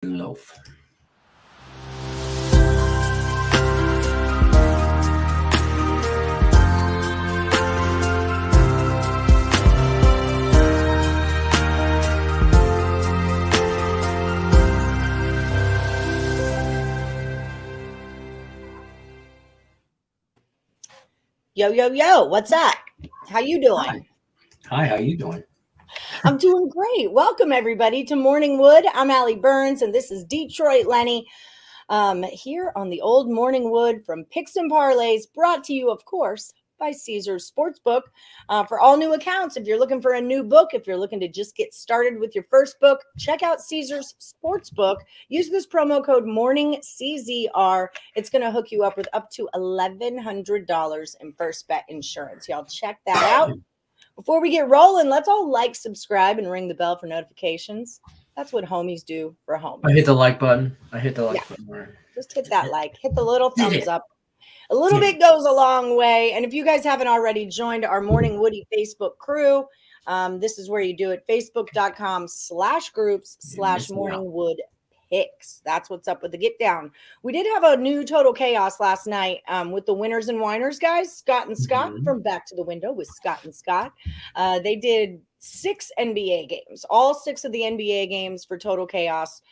Loaf. Yo, what's up? How you doing? Hi, how you doing? I'm doing great. Welcome, everybody, to Morning Wood. I'm Allie Burns, and this is Detroit Lenny here on the old Morning Wood from Picks and Parlays, brought to you, of course, by Caesars Sportsbook. For all new accounts, if you're looking for a new book, if you're looking to just get started with your first book, check out Caesars Sportsbook. Use this promo code MORNINGCZR. It's going to hook you up with up to $1,100 in first bet insurance. Y'all check that out. Before we get rolling, let's all like, subscribe, and ring the bell for notifications. That's what homies do for homies. I hit the like button. Button. Just hit that like. Hit the little thumbs up. A little bit goes a long way. And if you guys haven't already joined our Morning Woody Facebook crew, this is where you do it. Facebook.com/groups/morningwoodpicks. That's what's up with the get down. We did have a new Total Chaos last night with the winners and whiners guys, Scott and Scott from Back to the Window with Scott and Scott. They did 6 NBA games, all 6 of the NBA games for Total Chaos.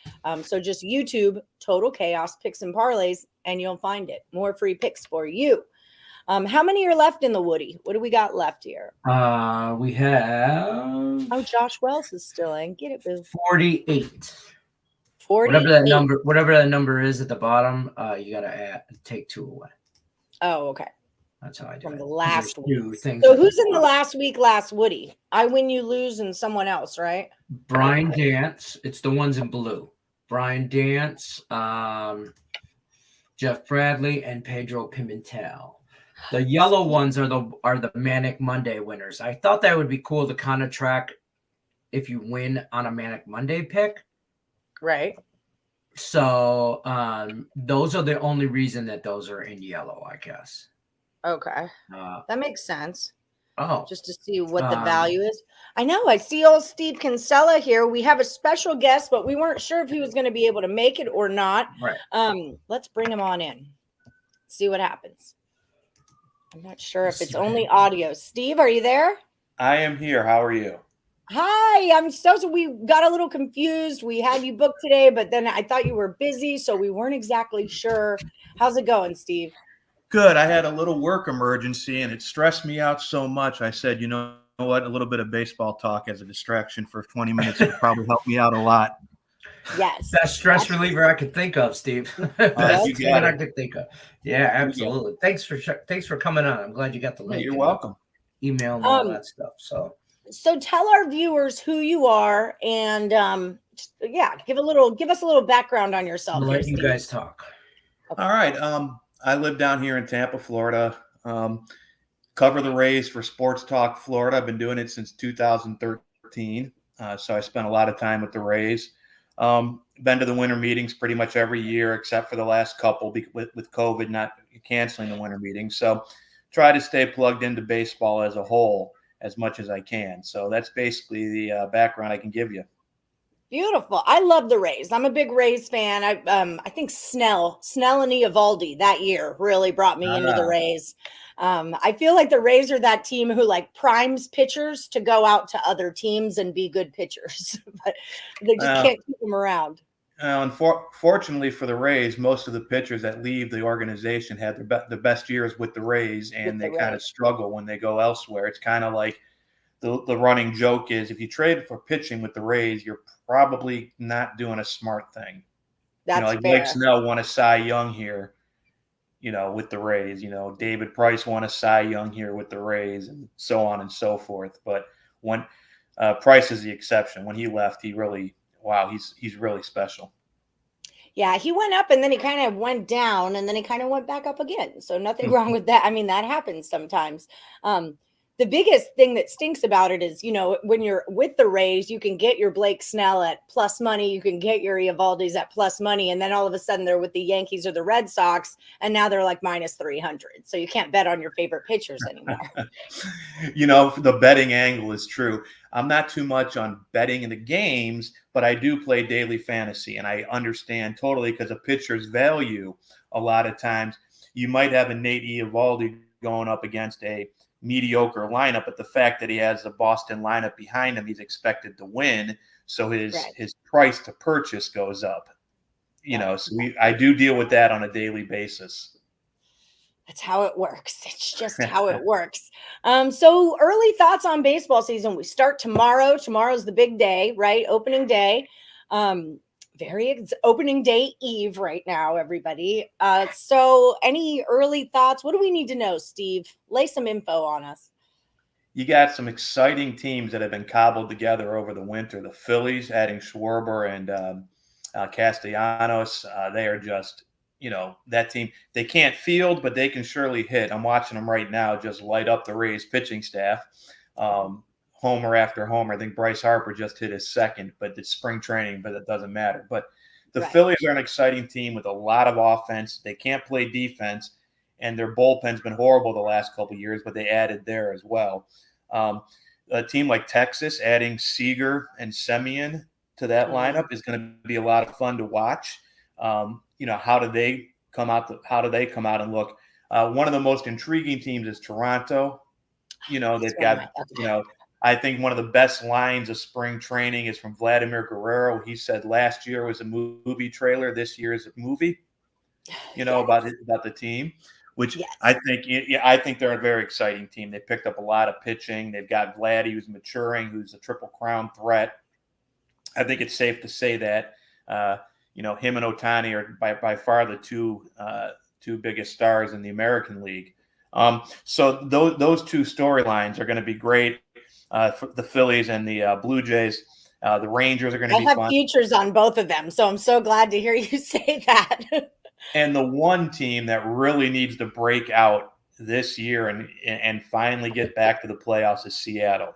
So just YouTube Total Chaos Picks and Parlays, and you'll find it. More free picks for you. How many are left in the Woody? What do we got left here? We have. Oh, Josh Wells is still in. Get it, boo. 48. 48. Whatever that number is at the bottom, you gotta take 2 away. Oh, okay. That's how I do from it. the last week. So who's in the last Woody? I win, you lose, and someone else, right? Brian Dance. It's the ones in blue. Brian Dance, Jeff Bradley, and Pedro Pimentel. The yellow ones are the Manic Monday winners. I thought that would be cool to kind of track if you win on a Manic Monday pick. Right. So those are the only reason that those are in yellow, I guess. Okay. That makes sense. Oh. Just to see what the value is. I know. I see old Steve Kinsella here. We have a special guest, but we weren't sure if he was going to be able to make it or not. Right. Let's bring him on in. See what happens. I'm not sure if it's only audio. Steve, are you there? I am here. How are you? Hi, I'm so we got a little confused. We had you booked today, but then I thought you were busy, so we weren't exactly sure. How's it going, Steve? Good. I had a little work emergency, and it stressed me out so much. I said, you know what? A little bit of baseball talk as a distraction for 20 minutes would probably help me out a lot. Yes. Best stress reliever I could think of, Steve. Best thing I could think of. Yeah, absolutely. Thanks for coming on. I'm glad you got the link. You're welcome. Email and all that stuff. So tell our viewers who you are, and give us a little background on yourself. I'll let you guys talk. Okay. All right. I live down here in Tampa, Florida. Cover the Rays for Sports Talk Florida. I've been doing it since 2013. So I spent a lot of time with the Rays. Been to the winter meetings pretty much every year, except for the last couple with COVID not canceling the winter meetings. So try to stay plugged into baseball as a whole as much as I can. So that's basically the background I can give you. Beautiful. I love the Rays. I'm a big Rays fan. I think Snell and Eovaldi that year really brought me into the Rays. I feel like the Rays are that team who like primes pitchers to go out to other teams and be good pitchers, but they just can't keep them around. Unfortunately for the Rays, most of the pitchers that leave the organization had the best years with the Rays, and they kind of struggle when they go elsewhere. It's kind of like the running joke is if you trade for pitching with the Rays, you're probably not doing a smart thing. That's like fair. Blake Snell won a Cy Young here, with the Rays. David Price won a Cy Young here with the Rays, and so on and so forth. But when Price is the exception. When he left, he's really special. Yeah, he went up and then he kind of went down and then he kind of went back up again. So nothing wrong with that. I mean, that happens sometimes. the biggest thing that stinks about it is, when you're with the Rays, you can get your Blake Snell at plus money. You can get your Eovaldi's at plus money. And then all of a sudden they're with the Yankees or the Red Sox. And now they're like minus 300. So you can't bet on your favorite pitchers anymore. The betting angle is true. I'm not too much on betting in the games, but I do play daily fantasy. And I understand totally, because a pitcher's value, a lot of times you might have a Nate Eovaldi going up against a mediocre lineup, but the fact that he has the Boston lineup behind him, he's expected to win, so his price to purchase goes up. So I do deal with that on a daily basis. That's how it works. It's just how it works. So early thoughts on baseball season. We start tomorrow. Tomorrow's the big day, right? Opening day. Opening day eve right now, everybody. So any early thoughts? What do we need to know, Steve? Lay some info on us. You got some exciting teams that have been cobbled together over the winter. The Phillies adding Schwarber and Castellanos. They are just, that team. They can't field, but they can surely hit. I'm watching them right now just light up the Rays pitching staff. Homer after homer. I think Bryce Harper just hit his second, but it's spring training, but it doesn't matter. But the Phillies are an exciting team with a lot of offense. They can't play defense, and their bullpen's been horrible the last couple of years, but they added there as well. A team like Texas adding Seager and Semien to that lineup is going to be a lot of fun to watch. How do they come out and look? One of the most intriguing teams is Toronto. They've got, I think one of the best lines of spring training is from Vladimir Guerrero. He said last year was a movie trailer. This year is a movie, about the team, which I think they're a very exciting team. They picked up a lot of pitching. They've got Vladdy, who's maturing, who's a Triple Crown threat. I think it's safe to say that, him and Ohtani are by far the two biggest stars in the American League. So those two storylines are going to be great. For the Phillies and the Blue Jays. The Rangers are going to be fun. I have futures on both of them, so I'm so glad to hear you say that. And the one team that really needs to break out this year and finally get back to the playoffs is Seattle.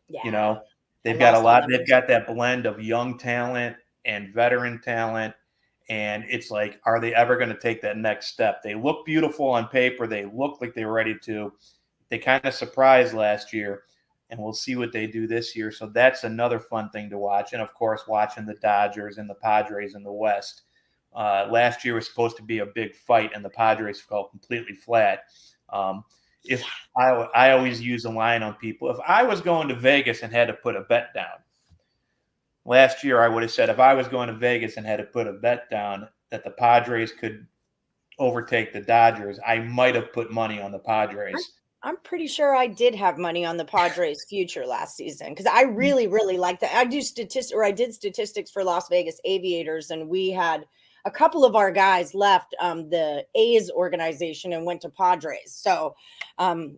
Yeah. They've got a lot. They've got that blend of young talent and veteran talent. And it's like, are they ever going to take that next step? They look beautiful on paper. They look like they're ready to. They kind of surprised last year. And we'll see what they do this year. So that's another fun thing to watch. And, of course, watching the Dodgers and the Padres in the West. Last year was supposed to be a big fight, and the Padres fell completely flat. If I always use a line on people. If I was going to Vegas and had to put a bet down, last year I would have said if I was going to Vegas and had to put a bet down that the Padres could overtake the Dodgers, I might have put money on the Padres. I'm pretty sure I did have money on the Padres' future last season because I really, really like that. I did statistics for Las Vegas Aviators, and we had a couple of our guys left the A's organization and went to Padres. So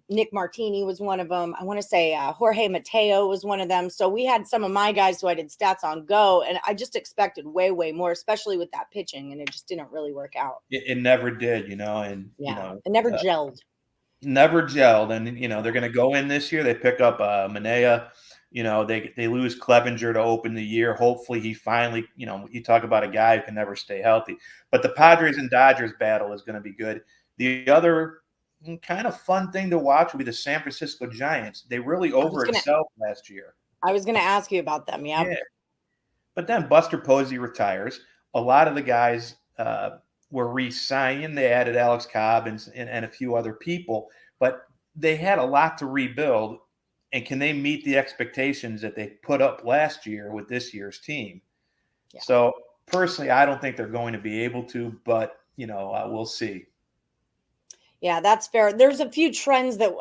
Nick Martini was one of them. I want to say Jorge Mateo was one of them. So we had some of my guys who I did stats on go, and I just expected way, way more, especially with that pitching, and it just didn't really work out. It never did, it never gelled. Never gelled, and they're going to go in this year. They pick up Manea. They lose Clevenger to open the year. Hopefully, he finally. You talk about a guy who can never stay healthy. But the Padres and Dodgers battle is going to be good. The other kind of fun thing to watch will be the San Francisco Giants. They really overexcelled last year. I was going to ask you about them. Yeah. But then Buster Posey retires. A lot of the guys were re-signed. They added Alex Cobb and a few other people, but they had a lot to rebuild. And can they meet the expectations that they put up last year with this year's team? Yeah. So personally, I don't think they're going to be able to, but we'll see. Yeah, that's fair. There's a few trends that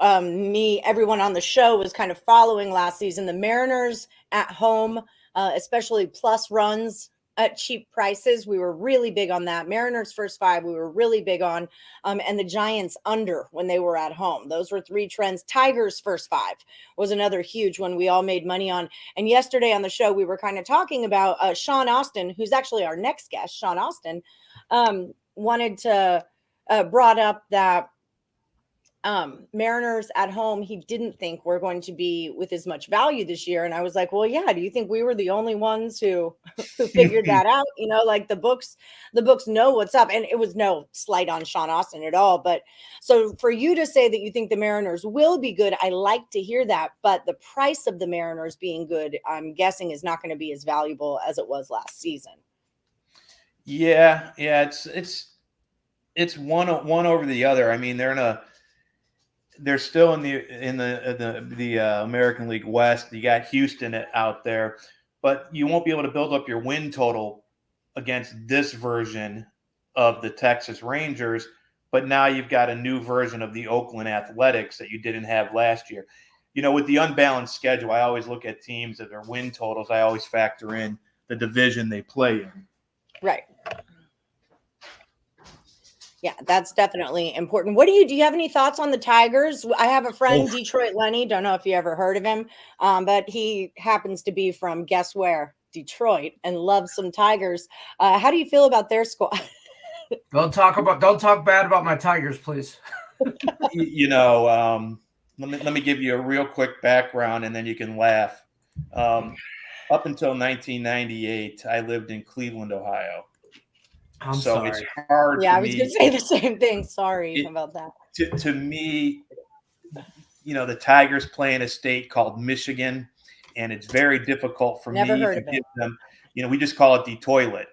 everyone on the show was kind of following last season. The Mariners at home, especially plus runs at cheap prices. We were really big on that. Mariners first five, we were really big on. And the Giants under when they were at home. Those were three trends. Tigers first five was another huge one we all made money on. And yesterday on the show, we were kind of talking about Sean Austin, who's actually our next guest. Sean Austin wanted to brought up that Mariners at home, he didn't think we're going to be with as much value this year. And I was like, well, yeah, do you think we were the only ones who figured that out? You know, like the books know what's up. And it was no slight on Sean Austin at all. But so for you to say that you think the Mariners will be good, I like to hear that. But the price of the Mariners being good, I'm guessing, is not going to be as valuable as it was last season. Yeah. It's one over the other. I mean, they're still in the American League West. You got Houston out there, but you won't be able to build up your win total against this version of the Texas Rangers. But now you've got a new version of the Oakland Athletics that you didn't have last year. You know, with the unbalanced schedule, I always look at teams that their win totals. I always factor in the division they play in. Right. Yeah, that's definitely important. Do you have any thoughts on the Tigers? I have a friend, Detroit Lenny. Don't know if you ever heard of him, but he happens to be from, guess where? Detroit, and loves some Tigers. How do you feel about their squad? Don't talk bad about my Tigers, please. You know, let me give you a real quick background, and then you can laugh. Up until 1998, I lived in Cleveland, Ohio. I'm sorry. It's hard. Yeah, I was going to say the same thing. Sorry about that. To me, you know, the Tigers play in a state called Michigan, and it's very difficult for me to give them. You know, we just call it the toilet.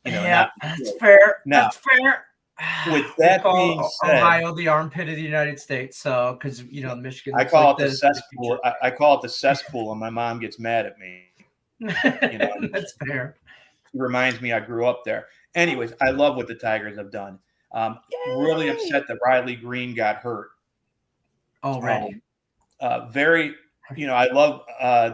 You know, yeah, that's fair. Now, that's fair. With that being said, Ohio, the armpit of the United States. So, because you know, Michigan, I call it the cesspool. I call it the cesspool, and my mom gets mad at me. You know, that's fair. It reminds me I grew up there. Anyways, I love what the Tigers have done. Really upset that Riley Green got hurt. Already. Very, you know, I love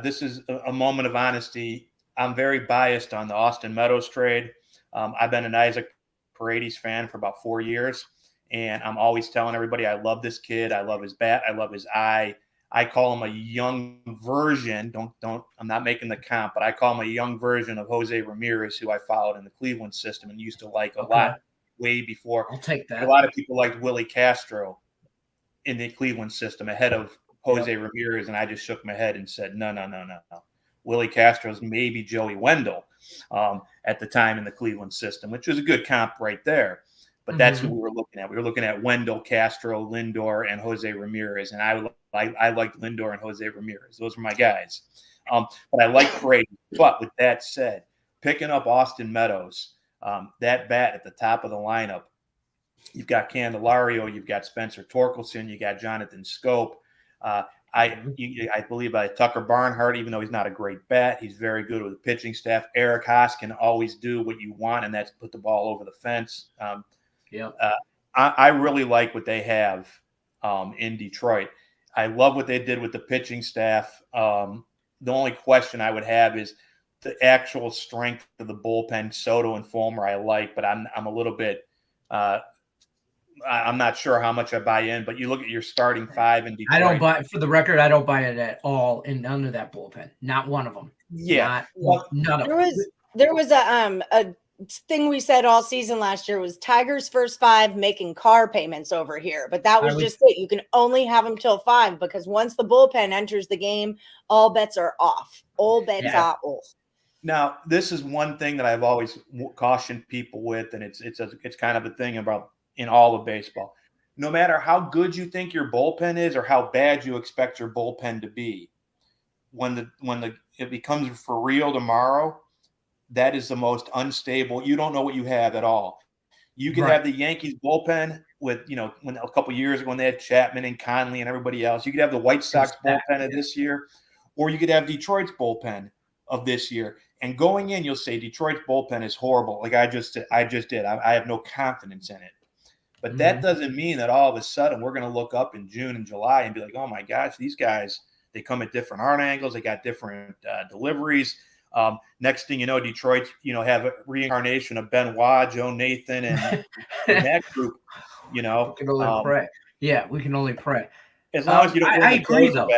this is a moment of honesty. I'm very biased on the Austin Meadows trade. I've been an Isaac Paredes fan for about 4 years, and I'm always telling everybody I love this kid. I love his bat. I love his eye. I call him a young version. I'm not making the comp, but I call him a young version of Jose Ramirez, who I followed in the Cleveland system and used to like a lot way before. I'll take that. A lot of people liked Willie Castro in the Cleveland system ahead of Jose Ramirez, and I just shook my head and said, no. Willie Castro's maybe Joey Wendell at the time in the Cleveland system, which was a good comp right there. But that's who we were looking at. We were looking at Wendell, Castro, Lindor, and Jose Ramirez. And I liked Lindor and Jose Ramirez. Those were my guys. But I like Paredes. But with that said, picking up Austin Meadows, that bat at the top of the lineup, you've got Candelario, you've got Spencer Torkelson, you got Jonathan Scope. I believe Tucker Barnhart, even though he's not a great bat, he's very good with the pitching staff. Eric Haas can always do what you want, and that's put the ball over the fence. I really like what they have in Detroit. I love what they did with the pitching staff. The only question I would have is the actual strength of the bullpen. Soto and Fulmer I like, but I'm a little bit I'm not sure how much I buy in, but you look at your starting five in Detroit. I don't buy, for the record, I don't buy it at all in none of that bullpen. Not one of them. Yeah. None of them. There was a thing we said all season last year was Tigers first five making car payments over here. But that was just it. You can only have them till 5 because once the bullpen enters the game, all bets are off. All bets are off. Now, this is one thing that I've always cautioned people with, and it's kind of a thing about in all of baseball. No matter how good you think your bullpen is or how bad you expect your bullpen to be, when it becomes for real tomorrow, that is the most unstable. You don't know what you have at all. You could have the Yankees bullpen with, when a couple years ago when they had Chapman and Conley and everybody else. You could have the White Sox bullpen of this year, or you could have Detroit's bullpen of this year. And going in, you'll say Detroit's bullpen is horrible. Like I just did. I have no confidence in it. But that doesn't mean that all of a sudden we're going to look up in June and July and be like, oh my gosh, these guys, they come at different arm angles. They got different deliveries. Next thing you know, Detroit, have a reincarnation of Benoit, Joe Nathan, and that group, We can only pray. Yeah, we can only pray. As long as you don't I agree, though.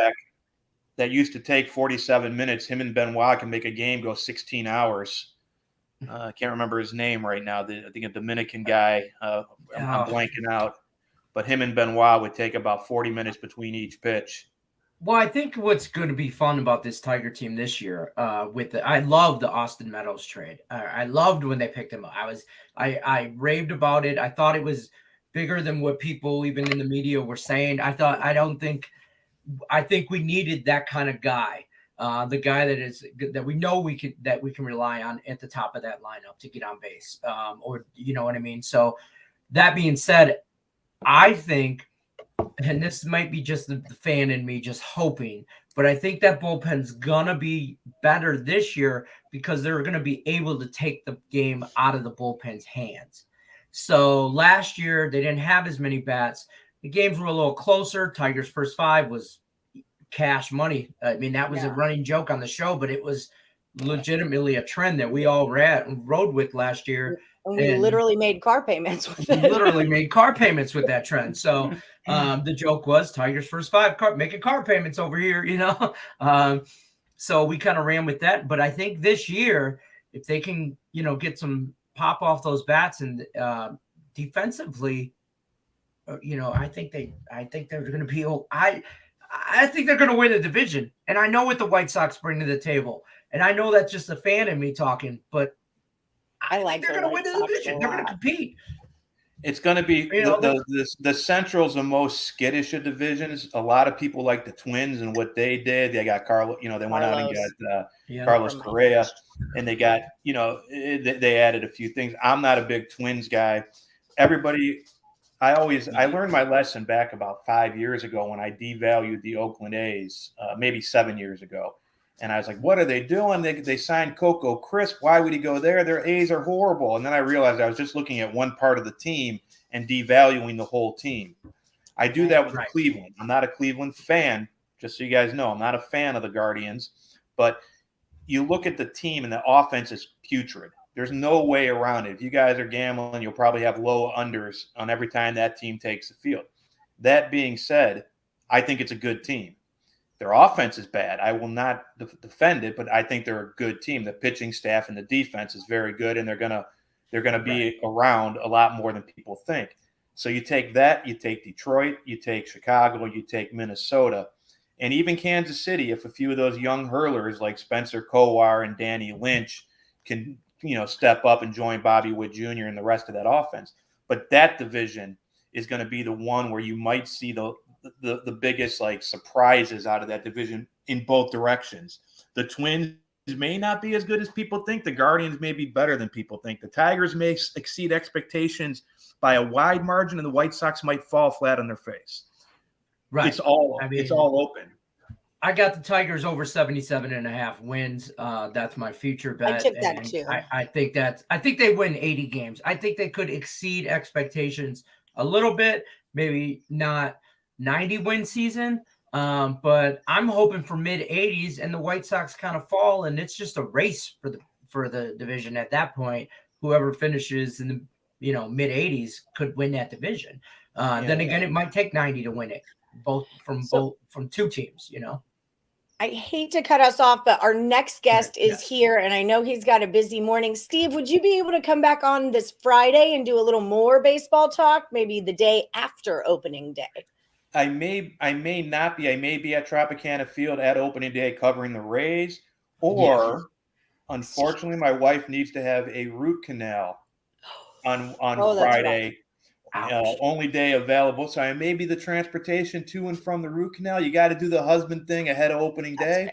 That used to take 47 minutes. Him and Benoit can make a game go 16 hours. I can't remember his name right now. I think a Dominican guy. I'm blanking out. but him and Benoit would take about 40 minutes between each pitch. Well, I think what's going to be fun about this Tiger team this year, I love the Austin Meadows trade. I loved when they picked him up. I raved about it. I thought it was bigger than what people even in the media were saying. I think we needed that kind of guy, the guy that we know we can rely on at the top of that lineup to get on base, or you know what I mean. So that being said, I think. And this might be just the fan in me just hoping, but I think that bullpen's going to be better this year because they're going to be able to take the game out of the bullpen's hands. So last year, they didn't have as many bats. The games were a little closer. Tigers' first 5 was cash money. I mean, that was a running joke on the show, but it was legitimately a trend that we all rode with last year. And we literally made car payments with it. Literally made car payments with that trend. So the joke was Tigers' first 5 making car payments over here, you know. So we kind of ran with that. But I think this year, if they can, you know, get some pop off those bats and defensively, you know, I think they're going to be. I think they're going to win the division. And I know what the White Sox bring to the table. And I know that's just a fan in me talking, but I like they're going to win the division. They're going to compete. It's going to be the Central's the most skittish of divisions. A lot of people like the Twins and what they did. They got Carlos, you know, they went out and got Carlos Correa, and they got, you know, they added a few things. I'm not a big Twins guy. I learned my lesson back about 5 years ago when I devalued the Oakland A's, maybe 7 years ago. And I was like, what are they doing? They signed Coco Crisp. Why would he go there? Their A's are horrible. And then I realized I was just looking at one part of the team and devaluing the whole team. I do that with Cleveland. I'm not a Cleveland fan, just so you guys know. I'm not a fan of the Guardians. But you look at the team and the offense is putrid. There's no way around it. If you guys are gambling, you'll probably have low unders on every time that team takes the field. That being said, I think it's a good team. Their offense is bad. I will not defend it, but I think they're a good team. The pitching staff and the defense is very good, and they're gonna be around a lot more than people think. So you take that, you take Detroit, you take Chicago, you take Minnesota, and even Kansas City. If a few of those young hurlers like Spencer Kowar and Danny Lynch can, you know, step up and join Bobby Witt Jr. and the rest of that offense, but that division is going to be the one where you might see the biggest like surprises out of that division in both directions. The Twins may not be as good as people think. The Guardians may be better than people think. The Tigers may exceed expectations by a wide margin, and the White Sox might fall flat on their face. Right. It's all open. I got the Tigers over 77.5 wins. That's my future bet. I took that too. I think they win 80 games. I think they could exceed expectations a little bit, maybe not 90-win season, but I'm hoping for mid-80s, and the White Sox kind of fall, and it's just a race for the division at that point. Whoever finishes in the mid-80s could win that division. Then again, it might take 90 to win it, from two teams. You know, I hate to cut us off, but our next guest is here, and I know he's got a busy morning. Steve, would you be able to come back on this Friday and do a little more baseball talk, maybe the day after opening day? I may not be. I may be at Tropicana Field at opening day covering the Rays, or unfortunately, my wife needs to have a root canal on Friday. Only day available. So I may be the transportation to and from the root canal. You got to do the husband thing ahead of opening day,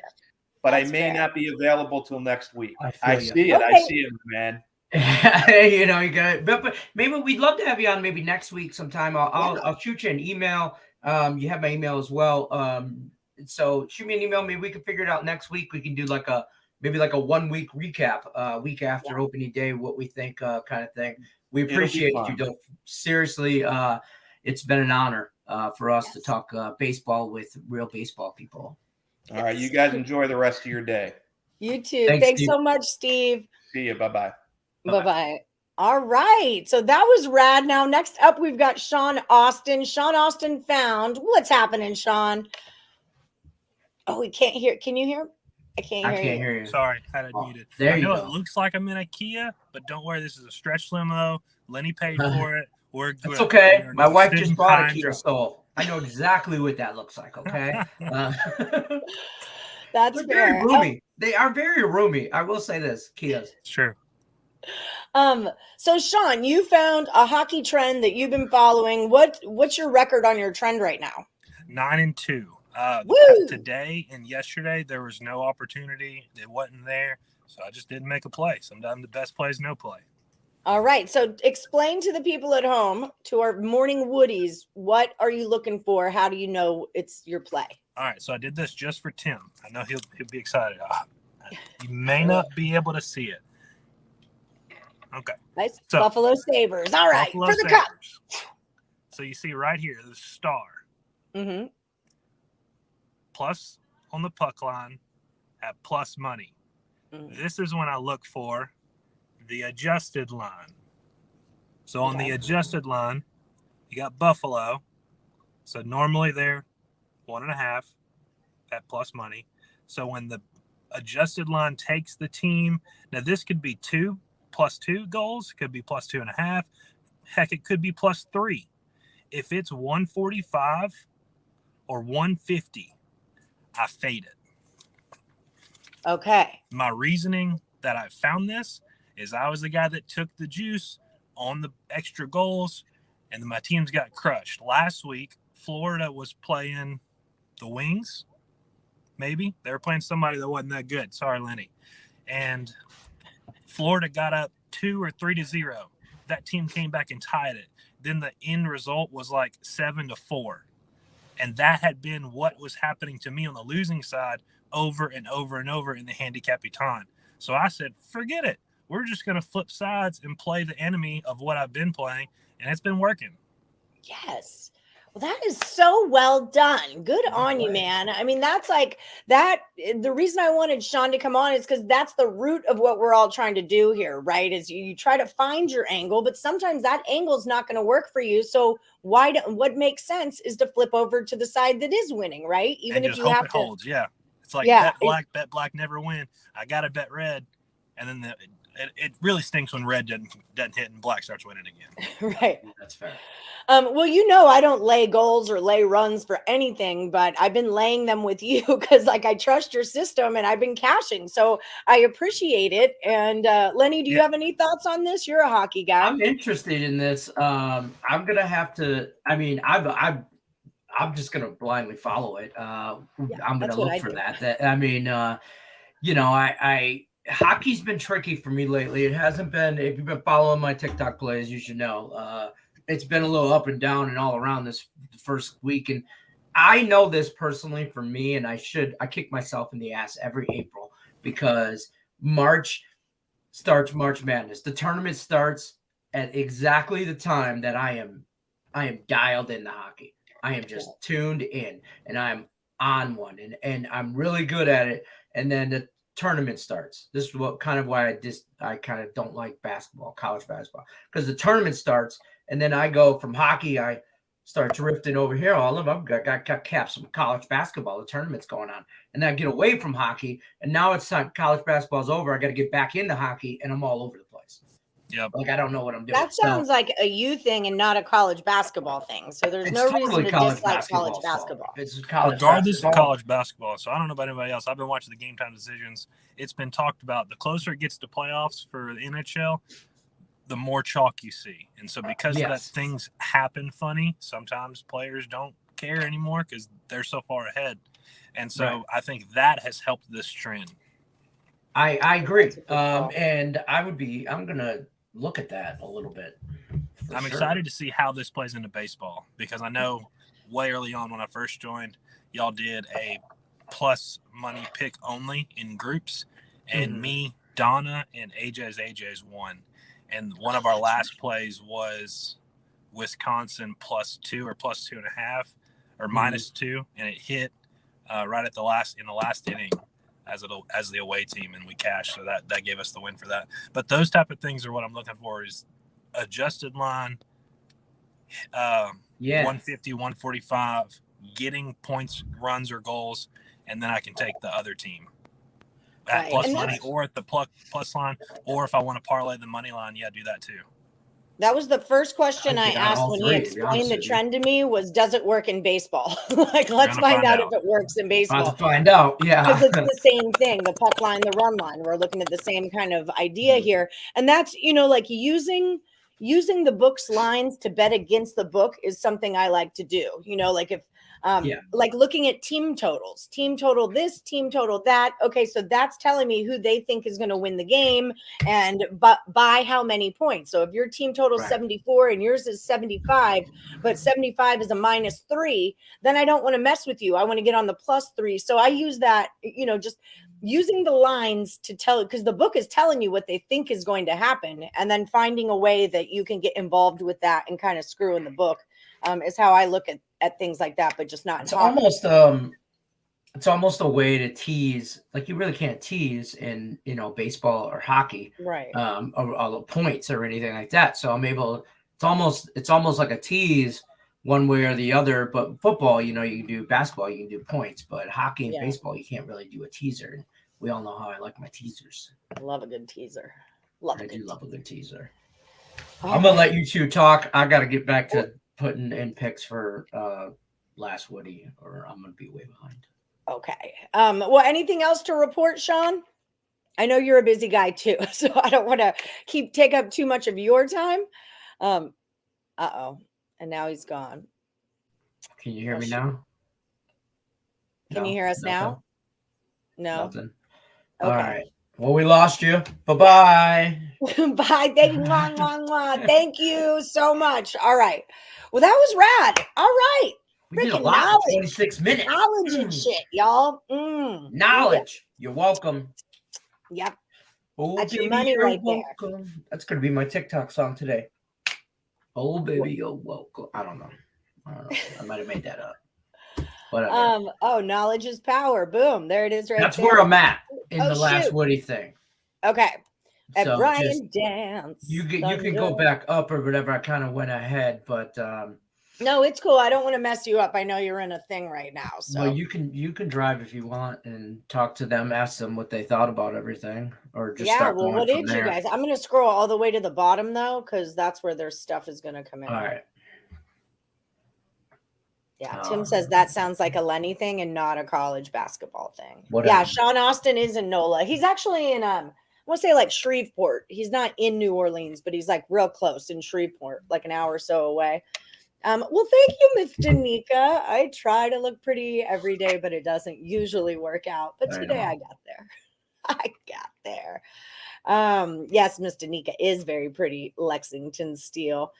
but I may not be available till next week. I see it. Okay. I see it, man. You got it. But maybe we'd love to have you on maybe next week sometime. I'll shoot you an email. You have my email as well. So shoot me an email. Maybe we can figure it out next week. We can do like a 1 week recap, week after opening day, what we think, kind of thing. We appreciate you, though. Seriously, it's been an honor for us to talk baseball with real baseball people. All right, you guys enjoy the rest of your day. You too. Thanks so much, Steve. See you. Bye-bye. Bye-bye. All right. So that was rad. Now, next up, we've got Sean Austin. Sean Austin found. What's happening, Sean? Oh, we can't hear. Can you hear him? I can't hear you. Sorry, had it muted. There I you know go. It looks like I'm in a Kia, but don't worry. This is a stretch limo. Lenny paid for it. We're good. It's okay. We're My wife sitting just bought a behind Kia you. Soul. I know exactly what that looks like. Okay. That's They're very fair. roomy. They are very roomy. I will say this, Kias. Sure. So Sean, you found a hockey trend that you've been following. What's your record on your trend right now? 9-2. Woo! Today and yesterday there was no opportunity. It wasn't there, so I just didn't make a play. Sometimes the best play is no play. All right. So explain to the people at home, to our morning Woodies, what are you looking for? How do you know it's your play? All right, so I did this just for Tim. I know he'll be excited. You may not be able to see it. Okay. Nice. So, Buffalo Sabres. All right. Buffalo For the cup. Sabres. So you see right here the star. Mm-hmm. Plus on the puck line at plus money. Mm-hmm. This is when I look for the adjusted line. So on the adjusted line, you got Buffalo. So normally they're 1.5 at plus money. So when the adjusted line takes the team, now this could be 2 +2 goals, could be plus 2.5. Heck, it could be plus 3. If it's 145 or 150, I fade it. Okay. My reasoning that I found this is I was the guy that took the juice on the extra goals, and my teams got crushed. Last week, Florida was playing the Wings, maybe. They were playing somebody that wasn't that good. Sorry, Lenny. And Florida got up 2 or 3-0. That team came back and tied it. Then the end result was like 7-4. And that had been what was happening to me on the losing side over and over and over in the handicap time. So I said, forget it. We're just going to flip sides and play the enemy of what I've been playing. And it's been working. Yes. Well, that is so well done. Good on you, man. I mean, that's like that. The reason I wanted Sean to come on is because that's the root of what we're all trying to do here, right? Is you try to find your angle, but sometimes that angle is not going to work for you. So what makes sense is to flip over to the side that is winning, right? Even and if just you hope have it to. holds. Yeah. It's like bet black, never win. I got to bet red. And then it really stinks when red doesn't hit and black starts winning again. Right. That's fair. Well, I don't lay goals or lay runs for anything, but I've been laying them with you because I trust your system and I've been cashing. So I appreciate it. And Lenny, do you have any thoughts on this? You're a hockey guy. I'm interested in this. I'm going to have to, I'm just going to blindly follow it. I'm going to look for that. Hockey's been tricky for me lately. It hasn't been, if you've been following my TikTok plays, you should know. It's been a little up and down and all around this first week. And I know this personally for me, and I kick myself in the ass every April because March starts March Madness. The tournament starts at exactly the time that I am dialed into hockey. I am just tuned in and I'm on one and I'm really good at it. And then the tournament starts. This is why I kind of don't like basketball, college basketball, because the tournament starts and then I go from hockey. I start drifting over here. All of them got caps from college basketball. The tournament's going on, and then I get away from hockey. And now it's time. College basketball's over. I got to get back into hockey, and I'm all over the place. Yep. I don't know what I'm doing. That sounds like a you thing and not a college basketball thing. So there's no reason to dislike college basketball. It's college regardless of college basketball. So I don't know about anybody else. I've been watching the Game Time Decisions. It's been talked about. The closer it gets to playoffs for the NHL, the more chalk you see. And so because of that, things happen funny. Sometimes players don't care anymore because they're so far ahead. And so I think that has helped this trend. I agree. And I'm going to look at that a little bit. I'm excited to see how this plays into baseball because I know way early on when I first joined, y'all did a plus money pick only in groups. And me, Donna, and AJ's won. And one of our last plays was Wisconsin +2 or +2.5 or -2, and it hit right at the last inning as the away team, and we cashed. So that gave us the win for that. But those type of things are what I'm looking for: is adjusted line, 150, 145, getting points, runs, or goals, and then I can take the other team. At plus money or at the plus line, or if I want to parlay the money line, do that too. That was the first question I I got asked all when three, he to be honest explained the with you. trend to me was, does it work in baseball? Like, let's gonna find find out out. if it works in About baseball. to find out. Yeah. Because it's the same thing, the puck line, the run line. We're looking at the same kind of idea here. And that's, like using the book's lines to bet against the book is something I like to do. Like if like looking at team totals, team total this, team total that. Okay, so that's telling me who they think is going to win the game and but by how many points. So if your team total is 74 and yours is 75, but 75 is a -3, then I don't want to mess with you. I want to get on the +3. So I use that, just using the lines to tell, because the book is telling you what they think is going to happen, and then finding a way that you can get involved with that and kind of screw in the book is how I look at things like that, but just not. It's almost a way to tease. Like, you really can't tease in baseball or hockey, right? Or points or anything like that. So I'm able. It's almost like a tease one way or the other. But football, you can do basketball, you can do points, but hockey and baseball, you can't really do a teaser. And we all know how I like my teasers. I love a good teaser. Love a good teaser. I'm gonna let you two talk. I got to get back to putting in picks for last Woody, or I'm gonna be way behind. Okay. Well, anything else to report, Sean? I know you're a busy guy too, so I don't want to take up too much of your time. Uh-oh. And now he's gone. Can you hear me now? Can you hear us now? No. Nothing. Okay. All right. Well, we lost you. Bye-bye. Bye. Thank you so much. All right. Well, that was rad. All right. We did a lot in 26 minutes. Knowledge and shit, y'all. Knowledge. Yeah. You're welcome. Yep. Oh, that's baby, your money you're right welcome. there. That's going to be my TikTok song today. Oh, baby, you're welcome. I don't know. I might have made that up. Whatever. Knowledge is power. Boom. There it is right That's there. where I'm at in the last shoot. Woody thing. Okay. At So Brian Dance. You can go back up or whatever. I kind of went ahead, but no, it's cool. I don't want to mess you up. I know you're in a thing right now. So well, you can drive if you want and talk to them, ask them what they thought about everything, or just start going what from did there. you guys? I'm going to scroll all the way to the bottom though, because that's where their stuff is going to come in. All right. Yeah, Tim says that sounds like a Lenny thing and not a college basketball thing. Whatever. Yeah, Sean Austin is in NOLA. He's actually in I want to say like Shreveport. He's not in New Orleans, but he's like real close in Shreveport, like an hour or so away. Well, thank you, Miss Danica. I try to look pretty every day, but it doesn't usually work out. But today I got there. Yes, Miss Danica is very pretty. Lexington Steel.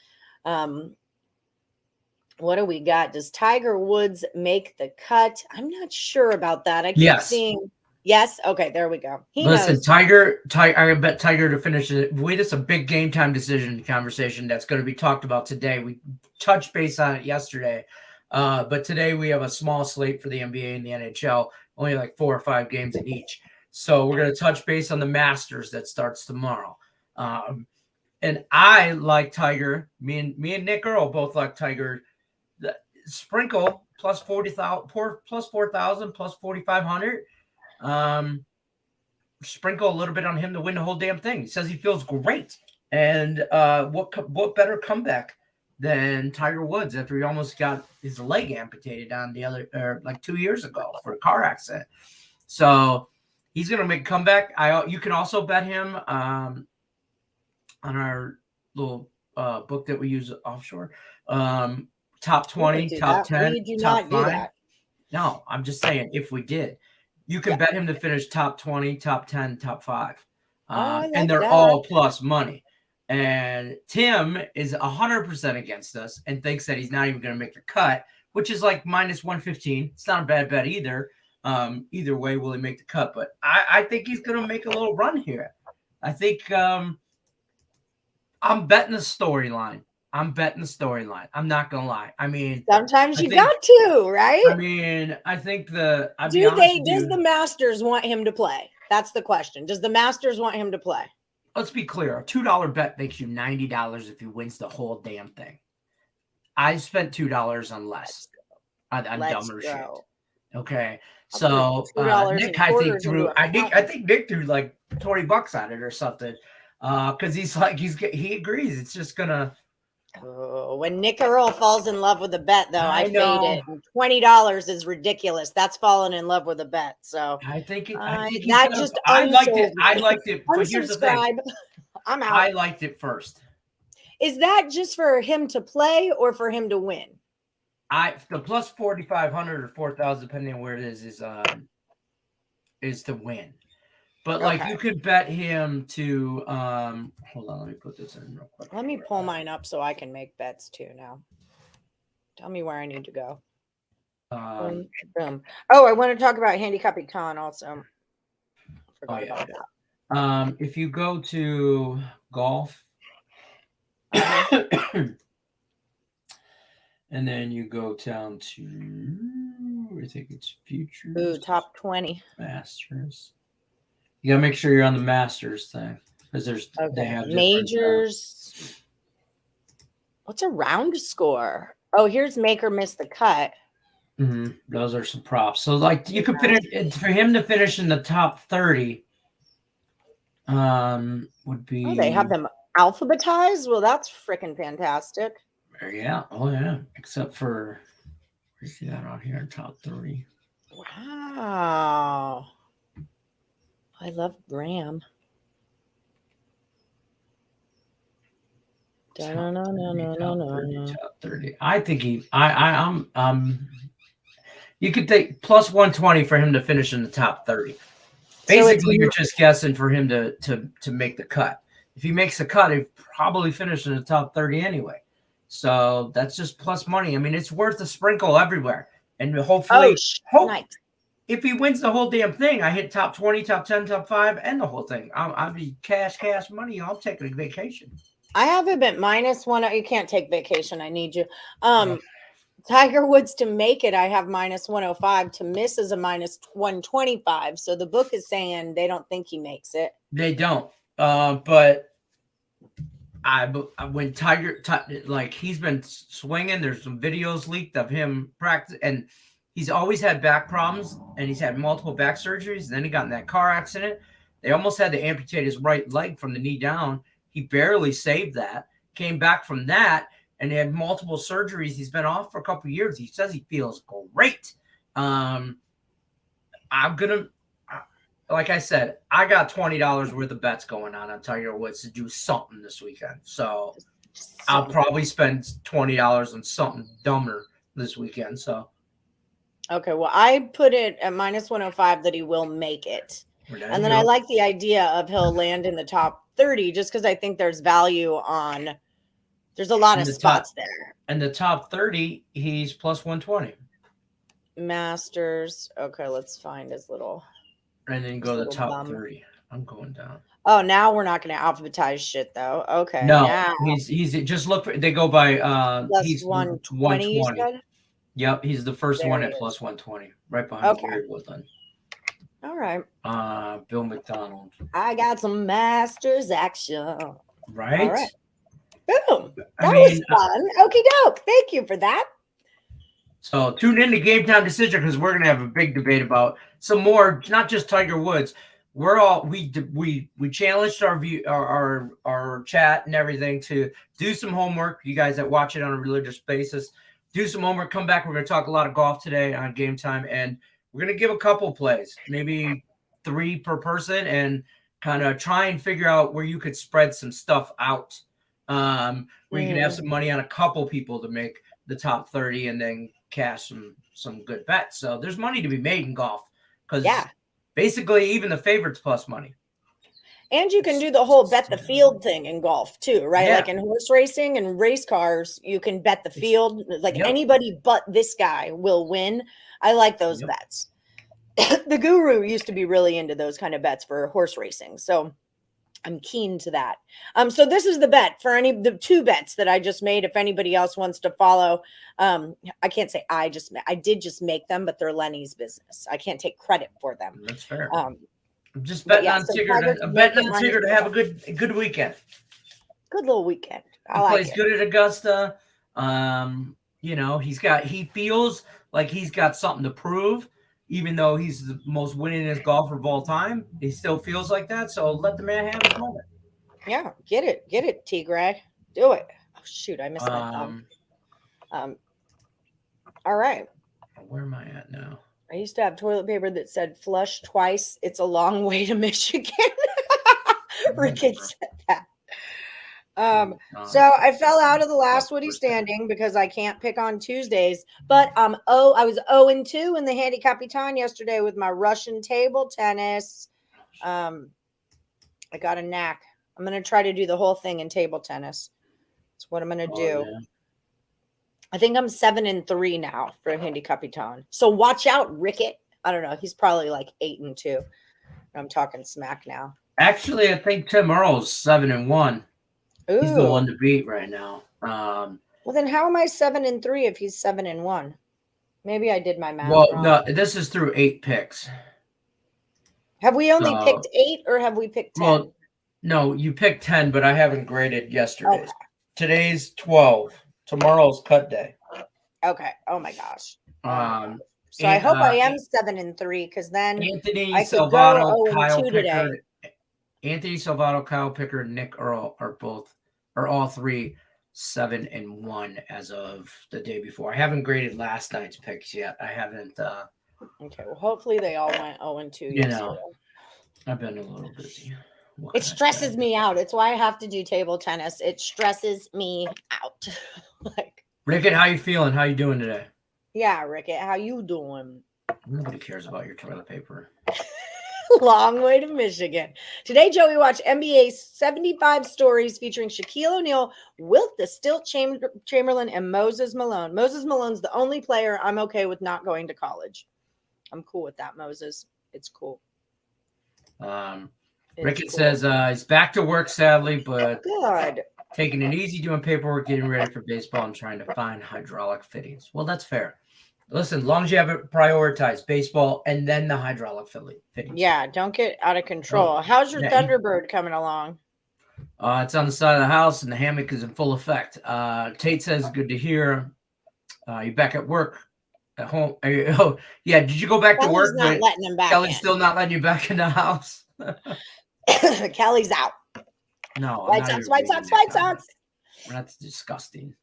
What do we got? Does Tiger Woods make the cut? I'm not sure about that. I keep seeing. Yes. Okay. There we go. Listen, Tiger. I bet Tiger to finish it. It's a big game time decision conversation that's going to be talked about today. We touched base on it yesterday, but today we have a small slate for the NBA and the NHL. Only like 4 or 5 games in each. So we're going to touch base on the Masters that starts tomorrow. And I like Tiger. Me and Nick Earl both like Tiger. Sprinkle plus 40,000, plus 4,000, plus 4,500. Sprinkle a little bit on him to win the whole damn thing. He says he feels great, and what better comeback than Tiger Woods after he almost got his leg amputated on like 2 years ago for a car accident. So he's gonna make a comeback. You can also bet him on our little book that we use offshore. Top 20, top 10, we do top not 5. Do that. No, I'm just saying if we did. You can bet him to finish top 20, top 10, top 5. And they're all plus money. And Tim is 100% against us and thinks that he's not even going to make the cut, which is like minus 115. It's not a bad bet either. Either way, will he make the cut? But I think he's going to make a little run here. I think I'm betting the storyline. I'm not gonna lie. I mean, sometimes got to, right? I mean, I think does the Masters want him to play? That's the question. Does the Masters want him to play? Let's be clear. A $2 bet makes you $90 if he wins the whole damn thing. I spent $2 on less on dumber shit. Okay, so Nick, I think Nick threw like $20 on it or something. because he agrees. It's just gonna. Oh, when Nick Earl falls in love with a bet, though, I fade know. it. And $20 is ridiculous. That's falling in love with a bet. So I think he's that gonna- just I liked it. unsold I me. liked it. But here's the thing. Unsubscribe. I'm out. I liked it first. Is that just for him to play or for him to win? The plus 4,500 or 4,000, depending on where it is to win. But like you could bet him to hold on, let me put this in real quick. Let me pull mine up so I can make bets too now. Tell me where I need to go. Boom. Oh, I want to talk about Handicapping Con also. Forgot about that. If you go to golf and then you go down to I think it's futures. Ooh, top 20. Masters. You gotta make sure you're on the Masters thing because they have majors. What's a round score? Oh, here's make or miss the cut. Mm-hmm. Those are some props. So like you could finish for him to finish in the top 30. Would be. Oh, they have them alphabetized. Well, that's freaking fantastic. Yeah. Oh yeah. Except for where's that on here? Top 30. Wow. I love Graham. Top 30. I think I'm you could take plus 120 for him to finish in the top 30. Basically, you're just guessing for him to make the cut. If he makes the cut, he'll probably finish in the top 30 anyway. So that's just plus money. I mean, it's worth a sprinkle everywhere. And hopefully, nice. If he wins the whole damn thing, I hit top 20, top 10, top 5, and the whole thing. I'll be cash money. I'll take a vacation. I have him at -1. You can't take vacation. I need you. Tiger Woods to make it, I have -105. To miss is a -125. So the book is saying they don't think he makes it. They don't. But when Tiger, like he's been swinging, there's some videos leaked of him practice, and he's always had back problems, and he's had multiple back surgeries. And then he got in that car accident. They almost had to amputate his right leg from the knee down. He barely saved that. Came back from that, and he had multiple surgeries. He's been off for a couple of years. He says he feels great. I'm gonna, like I said, I got $20 worth of bets going on Tiger Woods to do something this weekend. So I'll probably spend $20 on something dumber this weekend. So. Okay, well, I put it at -105 that he will make it. And then I like the idea of he'll land in the top 30 just because I think there's value on – there's a lot of spots there. And the top 30, he's plus 120. Masters. Okay, let's find his little – and then go to the top 30. I'm going down. Oh, now we're not going to alphabetize shit, though. Okay. No, now. he's just look for – they go by he's 120, you said? Yep, he's the first one at plus 120, right behind Gary Woodland. All right. Bill McDonald. I got some Masters action. Right? All right. Boom. That was fun. Okie doke. Thank you for that. So tune in to Game Time Decision because we're going to have a big debate about some more, not just Tiger Woods. We challenged our chat and everything to do some homework. You guys that watch it on a religious basis, do some homework, come back. We're going to talk a lot of golf today on Game Time, and we're going to give a couple plays, maybe 3 per person, and kind of try and figure out where you could spread some stuff out, where you can have some money on a couple people to make the top 30 and then cash some good bets. So there's money to be made in golf because basically even the favorites plus money. And you can do the whole bet the field thing in golf too, right? Yeah. Like in horse racing and race cars, you can bet the field. Like anybody but this guy will win. I like those bets. The guru used to be really into those kind of bets for horse racing. So I'm keen to that. So this is the bet for the 2 bets that I just made. If anybody else wants to follow, I can't say I did just make them, but they're Lenny's business. I can't take credit for them. That's fair. I'm just betting on Tigger to have a good weekend. Good little weekend. He plays good at Augusta. He feels like he's got something to prove, even though he's the most winningest golfer of all time. He still feels like that. So let the man have his moment. Yeah, get it, T-Gray. Do it. Oh shoot, I missed my thumb. All right. Where am I at now? I used to have toilet paper that said flush twice. It's a long way to Michigan. Rickett said that. So I fell out of the last Woody standing because I can't pick on Tuesdays. But I was 0-2 in the Handicapper yesterday with my Russian table tennis. I got a knack. I'm gonna try to do the whole thing in table tennis. That's what I'm gonna do. Yeah. I think I'm 7-3 now for Handicapper. So watch out, Rickett. I don't know. He's probably like 8-2. I'm talking smack now. Actually, I think Tim Earl's 7-1. Ooh. He's the one to beat right now. Well, then how am I 7-3 if he's 7-1? Maybe I did my math wrong. No, this is through 8 picks. Have we only picked 8 or have we picked 10? Well, no, you picked 10, but I haven't graded yesterday's. Okay. Today's 12. Tomorrow's cut day. Okay. Oh my gosh. So and, I hope I am 7-3 because then Anthony I could Salvato, go Kyle 0-2 Picker, today. Anthony Salvato, Kyle Picker, and Nick Earl are all three 7-1 as of the day before. I haven't graded last night's picks yet. I haven't. Okay. Well, hopefully they all went 0-2. You know, I've been a little busy. It stresses me out. It's why I have to do table tennis. It stresses me out. Like, Rickett, how you feeling? How you doing today? yeah, Rickett, how you doing? Nobody cares about your toilet paper. Long way to Michigan. Today, Joey watched NBA 75 stories featuring Shaquille O'Neal, Wilt the Stilt Chamberlain, and Moses Malone. Moses Malone's the only player I'm okay with not going to college. I'm cool with that, Moses. It's cool. Rickett says he's back to work, sadly, but good. Taking it easy, doing paperwork, getting ready for baseball, and trying to find hydraulic fittings. Well, that's fair. Listen, as long as you have it prioritized, baseball and then the hydraulic fittings. Yeah, don't get out of control. How's your Thunderbird coming along? It's on the side of the house, and the hammock is in full effect. Tate says, good to hear. You back at work, at home? Oh, yeah. Did you go back to work? Not letting him back. Kelly's still not letting you back in the house. Kelly's out. No. White Sox. That's disgusting.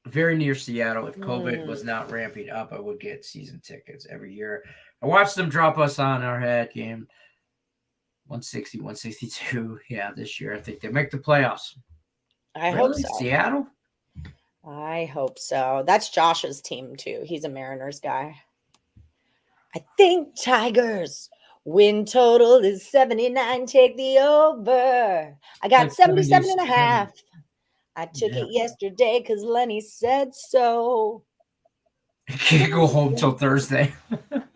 Very near Seattle. If COVID was not ramping up, I would get season tickets every year. I watched them drop us on our head game. 160, 162. Yeah, this year I think they make the playoffs. I hope so. Seattle? I hope so. That's Josh's team too. He's a Mariners guy. I think Tigers. Win total is 79. Take the over. I got 77.5. I took it yesterday because Lenny said so. I can't go home till Thursday.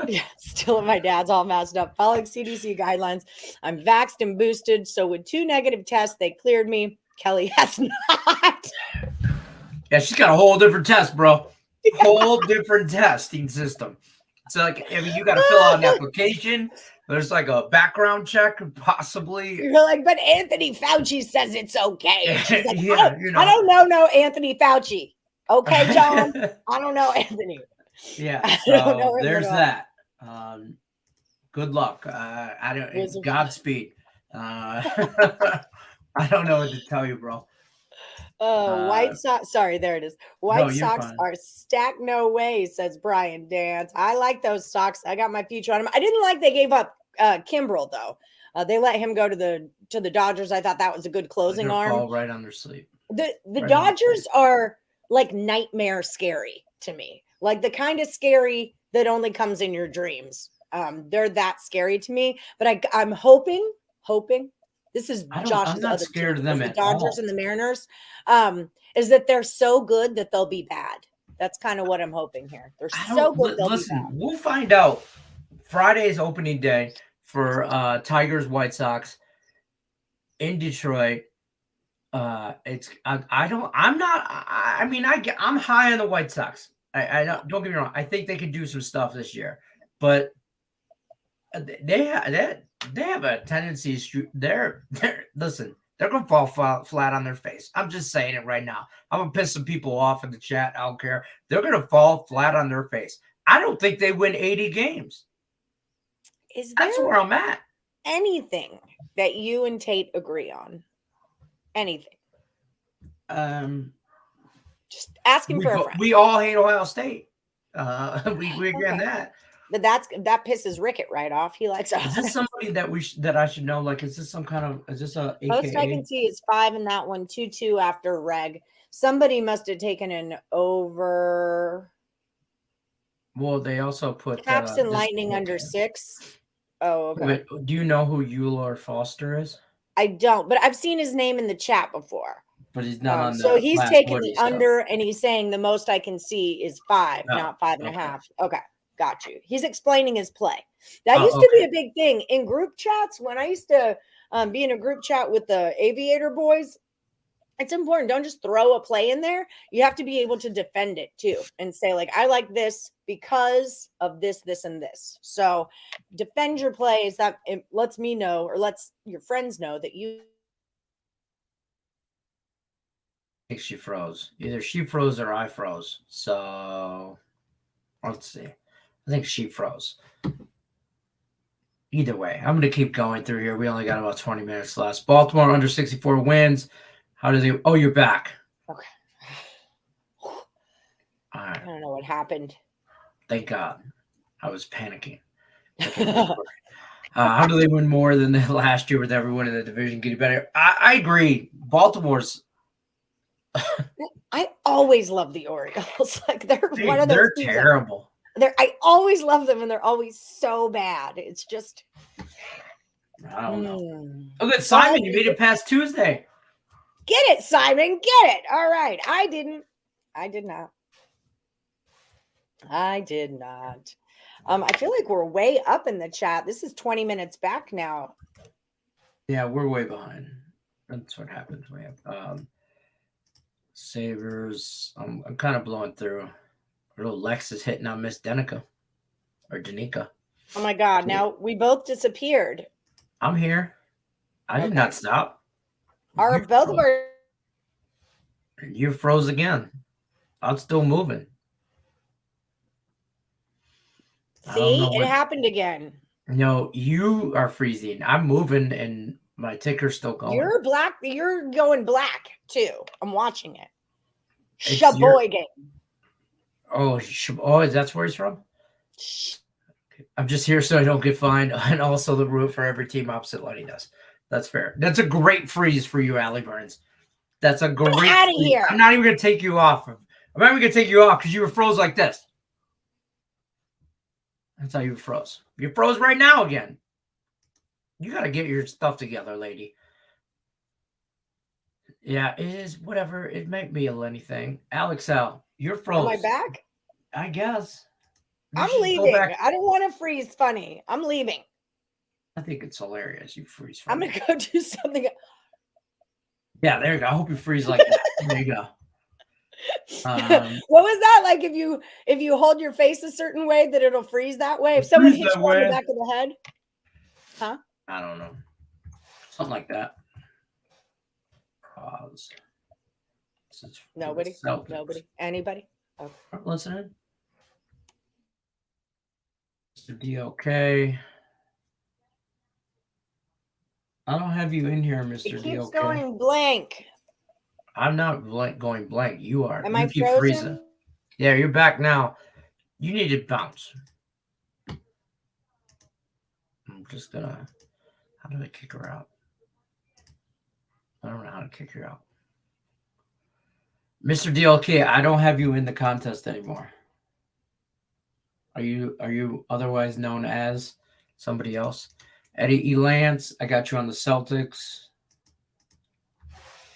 Yeah, still at my dad's all messed up. Following CDC guidelines. I'm vaxxed and boosted. So with 2 negative tests, they cleared me. Kelly has not. Yeah, she's got a whole different test, bro. Whole different testing system. So, like, I mean, you got to fill out an application. There's like a background check, possibly. You're like, but Anthony Fauci says it's okay. And she's like, yeah, I don't know, no Anthony Fauci. Okay, John. I don't know Anthony. Yeah, so there's that. Good luck. I don't. Godspeed. I don't know what to tell you, bro. White Sox. Sorry, there it is. White Sox are stacked. No way, says Brian Dance. I like those Sox. I got my future on them. I didn't like they gave up Kimbrel though. They let him go to the Dodgers. I thought that was a good closing arm. Fall right on their sleep. The Dodgers are like nightmare scary to me. Like the kind of scary that only comes in your dreams. They're that scary to me. But I'm hoping. This is Josh's I'm not scared of them at the Dodgers all. and the Mariners. Is that they're so good that they'll be bad. That's kind of what I'm hoping here. They're so good they'll be bad. We'll find out. Friday's opening day for Tigers White Sox in Detroit. I'm high on the White Sox. Don't get me wrong. I think they can do some stuff this year, but they have a tendency they're listen, they're gonna fall flat on their face. I'm just saying it right now. I'm gonna piss some people off in the chat. I don't care. They're gonna fall flat on their face. I don't think they win 80 games. That's where I'm at. anything that you and Tate agree on? Anything? Just asking for a friend. We all hate Ohio State. We agree on Okay. that. But that pisses Rickett right off. He likes us. Is this somebody that that I should know? Like, is this some kind of, is this a Most I AKA? can see is 5 in that one, 2-2 after reg. Somebody must have taken an over. Well, they also put Caps and this- Lightning under 6. Oh, okay. But do you know who Euler Foster is? I don't, but I've seen his name in the chat before. But he's not on the So he's last taking Woodies the under, and he's saying the most I can see is 5, Oh, not 5.5. okay. Okay, got you. He's explaining his play. That Oh, used to be okay. a big thing in group chats. When I used to be in a group chat with the Aviator boys, it's important. Don't just throw a play in there. You have to be able to defend it too and say, like, I like this because of this, this, and this. So defend your plays. That it lets me know, or lets your friends know that you. I think she froze. Either she froze or I froze. So let's see. I think she froze. Either way, I'm going to keep going through here. We only got about 20 minutes left. Baltimore under 64 wins. How do they? Oh, you're back. Okay. All I right. don't know what happened. Thank God. I was panicking. How do they win more than the last year with everyone in the division getting better? I agree. Baltimore's. I always love the Orioles. Like they're one of those. They're teams that- terrible. I always love them, and they're always so bad. It's just. I don't know. Mm. Look at Simon. You made it past Tuesday. Get it, Simon. Get it. All right. I did not. I did not. I feel like we're way up in the chat. This is 20 minutes back now. Yeah, we're way behind. That's what happens. We have Savers. I'm kind of blowing through. Little Lex is hitting on Miss Denica or Danica. Oh my God. Now we both disappeared. I'm here. I did not stop. Our both of our. You froze again. I'm still moving. See, it happened again. No, you are freezing. I'm moving and my ticker's still going. You're black. You're going black too. I'm watching it. It's Sheboygan. Oh, that's where he's from? I'm just here so I don't get fined, and also the root for every team opposite Lenny does. That's fair. That's a great freeze for you, Allie Burns. That's a great. Get out of here. I'm not even going to take you off. I'm not even going to take you off because you were froze like this. That's how you froze. You froze right now again. You got to get your stuff together, lady. Yeah, it is whatever. It might be a Lenny thing. Alex L, you're froze. Am I back? I guess. I'm leaving. I don't want to freeze funny. I'm leaving. I think it's hilarious. You freeze. I'm going to go do something. Yeah, there you go. I hope you freeze like that. There you go. What was that like? If you hold your face a certain way, that it'll freeze that way. If someone hits you on the back of the head, huh? I don't know. Something like that. Pause. Nobody. Anybody? Okay. Listening. Mr. DOK. I don't have you in here, Mr. It keeps DOK. going blank. I'm not going blank. You are. Am you I keep frozen? freezing. Yeah, you're back now. You need to bounce. I'm just gonna. How do I kick her out? I don't know how to kick her out. Mr. DLK, I don't have you in the contest anymore. Are you otherwise known as somebody else? Eddie E. Lance, I got you on the Celtics.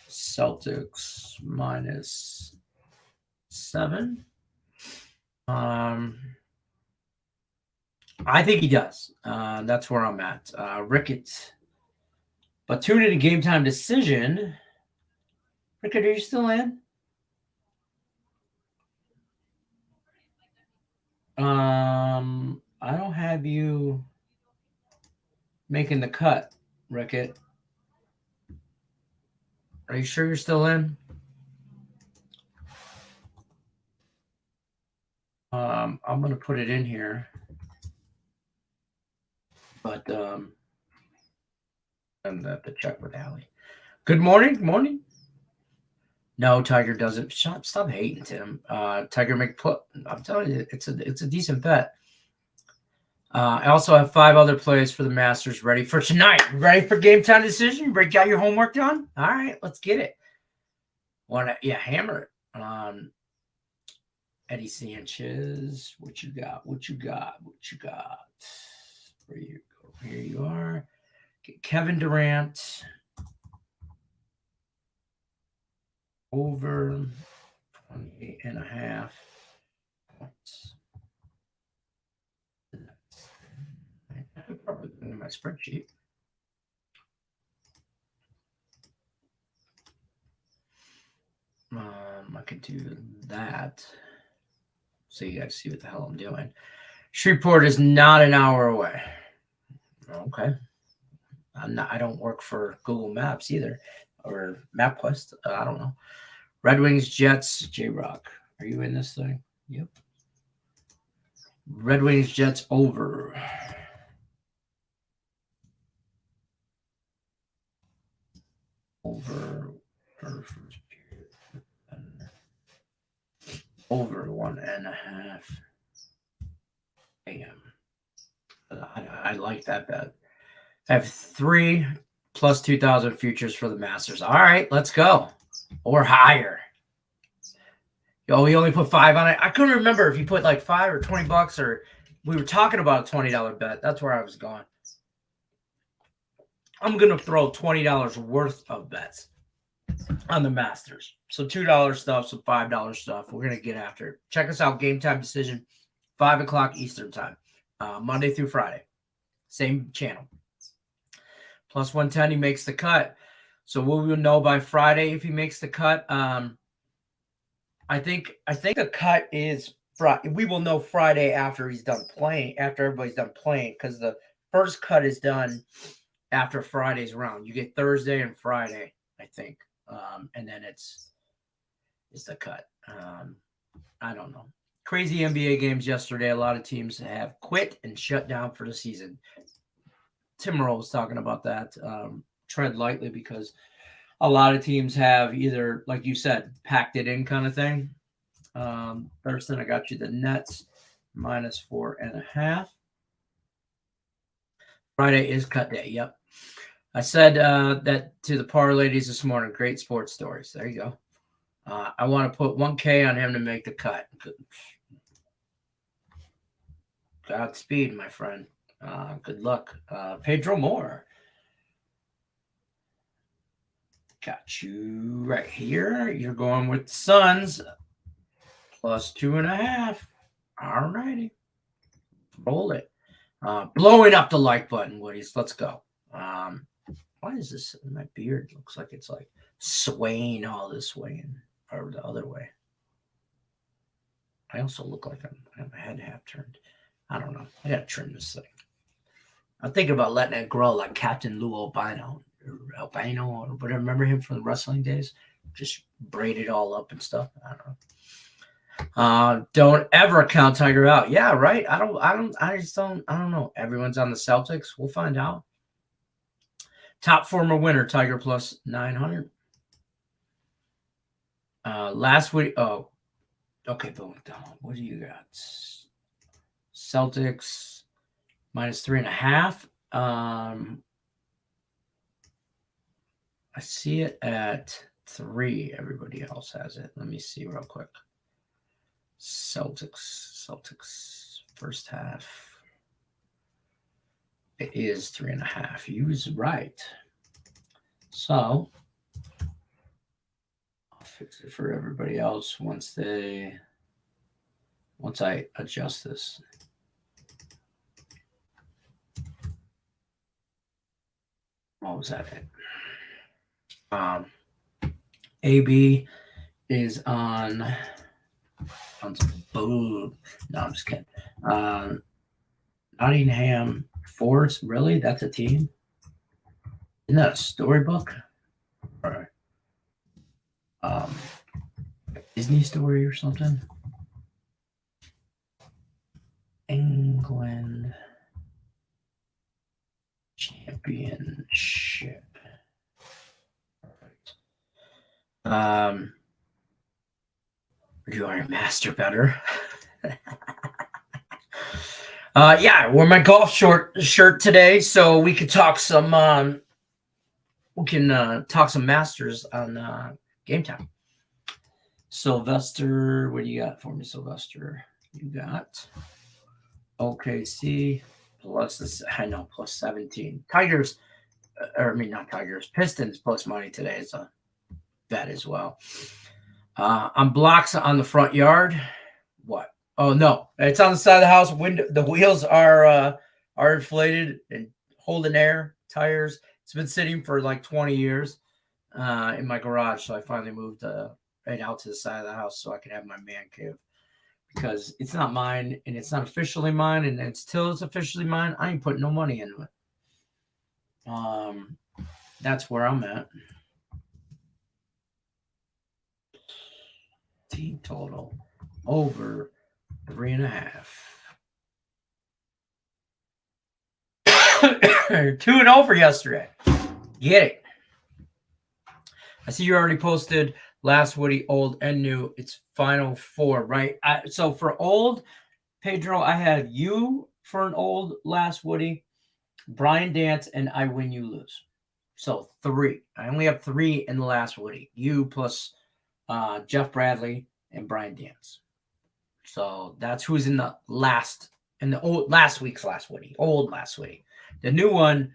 Celtics -7. I think he does. That's where I'm at. Rickett. But tune in to Game Time Decision. Rickett, are you still in? I don't have you making the cut, Rickett. Are you sure you're still in? I'm going to put it in here. But And have to check with Allie. Good morning. Good morning. No, Tiger doesn't. Stop hating, Tim. Tiger I'm telling you, it's a decent bet. I also have 5 other plays for the Masters ready for tonight. Ready for game time decision? Got your homework done? All right, let's get it. Hammer it. Eddie Sanchez. What you got? What you got? Where you go? Here you are. Kevin Durant over 28.5 points. I could probably put it in my spreadsheet. I could do that so you guys see what the hell I'm doing. Shreveport is not an hour away. Okay. I don't work for Google Maps either, or MapQuest. I don't know. Red Wings, Jets, J-Rock. Are you in this thing? Yep. Red Wings, Jets over. Over 1.5 a.m. I like that bet. I have 3 plus 2,000 futures for the Masters. All right, let's go. Or higher. Yo, we only put 5 on it. I couldn't remember if you put like 5 or $20 or we were talking about a $20 bet. That's where I was going. I'm going to throw $20 worth of bets on the Masters. So $2 stuff, some $5 stuff. We're going to get after it. Check us out. Game time decision, 5 o'clock Eastern time, Monday through Friday. Same channel. Plus 110, he makes the cut. So we will know by Friday if he makes the cut. I think the cut is Friday. We will know Friday after he's done playing, after everybody's done playing, because the first cut is done after Friday's round. You get Thursday and Friday, I think. And then it's the cut. I don't know. Crazy NBA games yesterday. A lot of teams have quit and shut down for the season. Tim Rowe was talking about that. Tread lightly because a lot of teams have either, like you said, packed it in kind of thing. Thurston, I got you the Nets minus 4.5. Friday is cut day. Yep. I said that to the par ladies this morning. Great sports stories. There you go. I want to put 1K on him to make the cut. Godspeed, my friend. Good luck. Pedro Moore. Got you right here. You're going with the Suns plus 2.5. All righty. Roll it. Blowing up the like button, Woodies. Let's go. Why is this? My beard looks like it's like swaying all this way or the other way. I also look like I have my head half turned. I don't know. I got to trim this thing. I'm thinking about letting it grow like Captain Lou Albino or whatever. Remember him from the wrestling days? Just braid it all up and stuff. I don't know. Don't ever count Tiger out. Yeah, right. I don't know. Everyone's on the Celtics. We'll find out. Top former winner, Tiger plus 900. Last week. Oh, okay. Boom. What do you got? Celtics minus 3.5. I see it at 3. Everybody else has it. Let me see real quick. Celtics first half. It is 3.5. He was right. So I'll fix it for everybody else once I adjust this. What was that? AB is on some boob. No, I'm just kidding. Nottingham Forest, really? That's a team? Isn't that a storybook? Or Disney story or something? England Championship. You are a master better. Yeah, I wore my golf shirt today, so we could talk some. We can talk some Masters on Game Time. Sylvester, what do you got for me, Sylvester? You got OKC plus this. I know plus 17. Tigers, not Tigers. Pistons plus money today is a bet as well. On blocks on the front yard. What? Oh no, it's on the side of the house. The wheels are inflated and holding air. Tires. It's been sitting for like 20 years in my garage, so I finally moved right out to the side of the house so I could have my man cave, because it's not mine and it's not officially mine, and until it's officially mine, I ain't putting no money into it. That's where I'm at. Team total over 3.5. 2-0 for yesterday. Get it. I see you already posted last Woody, old and new. It's final four, right? So for old, Pedro, I had you for an old last Woody, Brian Dance, and I win, you lose. So 3. I only have 3 in the last Woody. You plus Jeff Bradley and Brian Dance. So that's who's in the last week's last Woody. Old last Woody. The new one,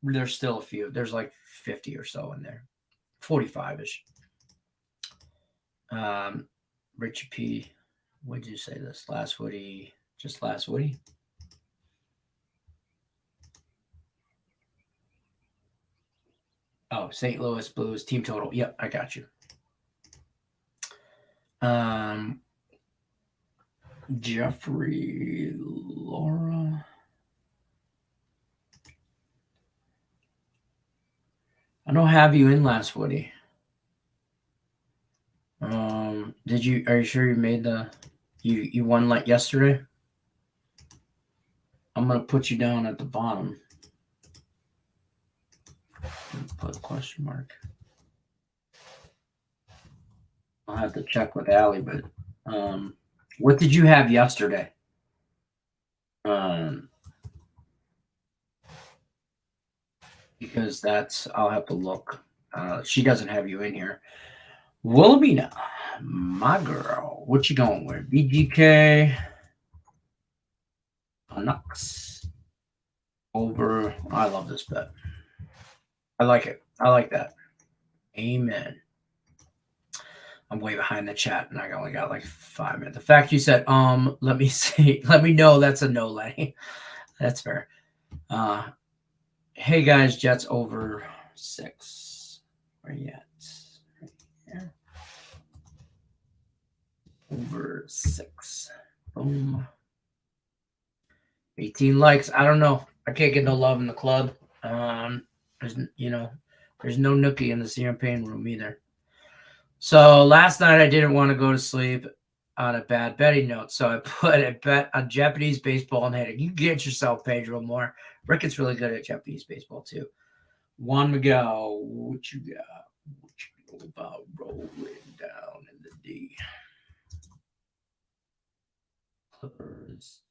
there's still a few. There's like 50 or so in there. 45-ish. Richie P. What did you say this? Last Woody. Just last Woody? Oh, St. Louis Blues team total. Yep, I got you. Jeffrey Laura. I don't have you in last Woody. Are you sure you made you won like yesterday? I'm gonna put you down at the bottom. Put a question mark. I'll have to check with Allie, but what did you have yesterday? Because I'll have to look. She doesn't have you in here. Wilhelmina, my girl, what you going with? BGK, Canucks over. I love this bet. I like it. I like that. Amen. I'm way behind the chat, and I only got like 5 minutes. The fact you said, let me see. Let me know that's a no, Lenny. That's fair. Hey guys, Jets over 6. Where you at? Right here. Over 6. Boom. 18 likes. I don't know. I can't get no love in the club. There's no nookie in the champagne room either. So last night I didn't want to go to sleep on a bad betting note, so I put a bet on Japanese baseball and hitting. You get yourself, Pedro, more. Ricketts really good at Japanese baseball too. Juan Miguel, what you got? What you know about rolling down in the D? Clippers.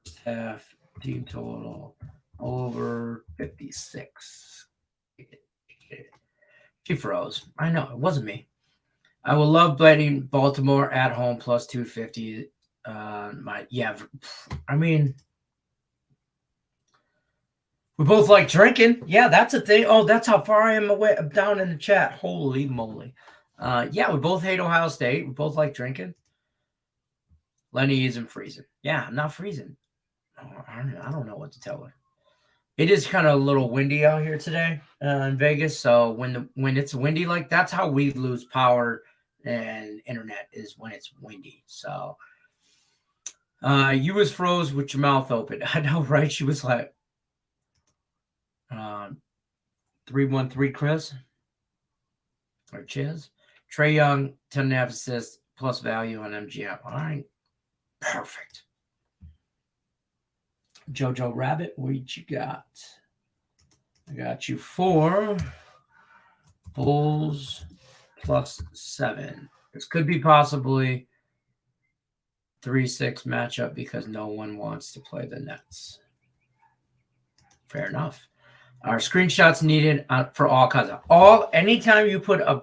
First half team total over 56. She froze. I know it wasn't me. I will love betting Baltimore at home plus 250. We both like drinking. Yeah, that's a thing. Oh, that's how far I am away down in the chat. Holy moly. We both hate Ohio State. We both like drinking. Lenny isn't freezing. Yeah, I'm not freezing. I don't know what to tell her. It is kind of a little windy out here today in Vegas. So when it's windy, like that's how we lose power and internet, is when it's windy. So you was froze with your mouth open. I know, right? She was like 313 Chris or Chiz. Trae Young, 10.5 assists plus value on MGM. All right. Perfect. Jojo Rabbit, what you got? I got you 4 Bulls +7. This could be possibly 3-6 matchup because no one wants to play the Nets. Fair enough. Our screenshots needed for all kinds of anytime you put a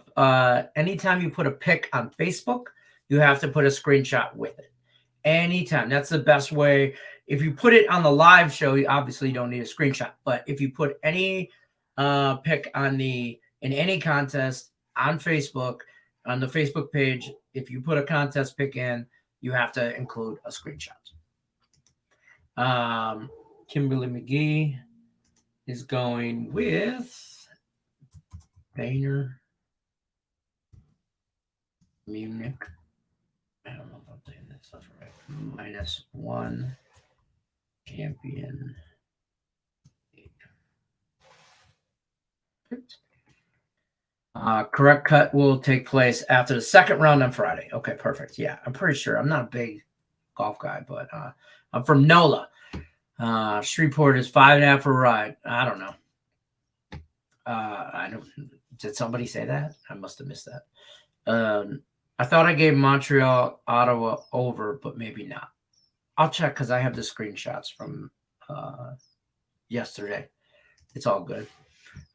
pic on Facebook, you have to put a screenshot with it. Anytime. That's the best way. If you put it on the live show, you obviously don't need a screenshot. But if you put any pic in any contest on Facebook, on the Facebook page, if you put a contest pic in, you have to include a screenshot. Kimberly McGee is going with Bayern Munich. I don't know if I'm saying this stuff right. -1 champion. Correct cut will take place after the second round on Friday. Okay, perfect. Yeah, I'm pretty sure. I'm not a big golf guy, but I'm from NOLA. Shreveport is 5.5 for a ride. I don't know. I don't. Did somebody say that? I must have missed that. I thought I gave Montreal, Ottawa over, but maybe not. I'll check because I have the screenshots from yesterday. It's all good.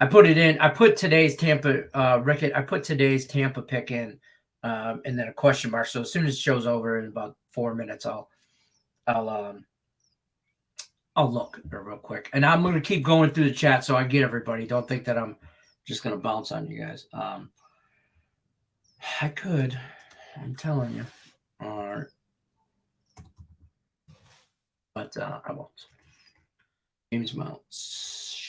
I put it in. I put today's Tampa, Rickett. I put today's Tampa pick in, and then a question mark. So as soon as it shows over in about 4 minutes, I'll look real quick. And I'm going to keep going through the chat so I get everybody. Don't think that I'm just going to bounce on you guys. I could. I'm telling you. But I won't. James Mounts.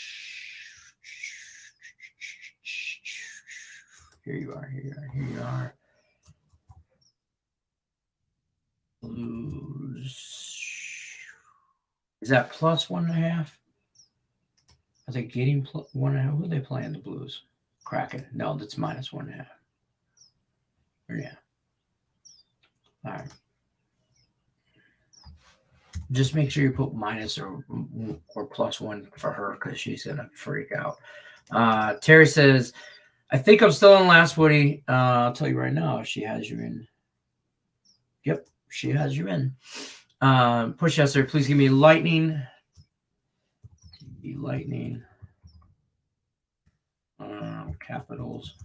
Here you are. Here you are. Blues. Is that +1.5? Are they getting +1.5? Who are they playing? The Blues. Kraken. No, that's -1.5. Yeah. All right. Just make sure you put minus or +1 for her because she's gonna freak out. Terry says, I think I'm still in last, Woody. I'll tell you right now, she has you in. Yep, she has you in. Push yes, sir. Please give me lightning. Lightning. Capitals.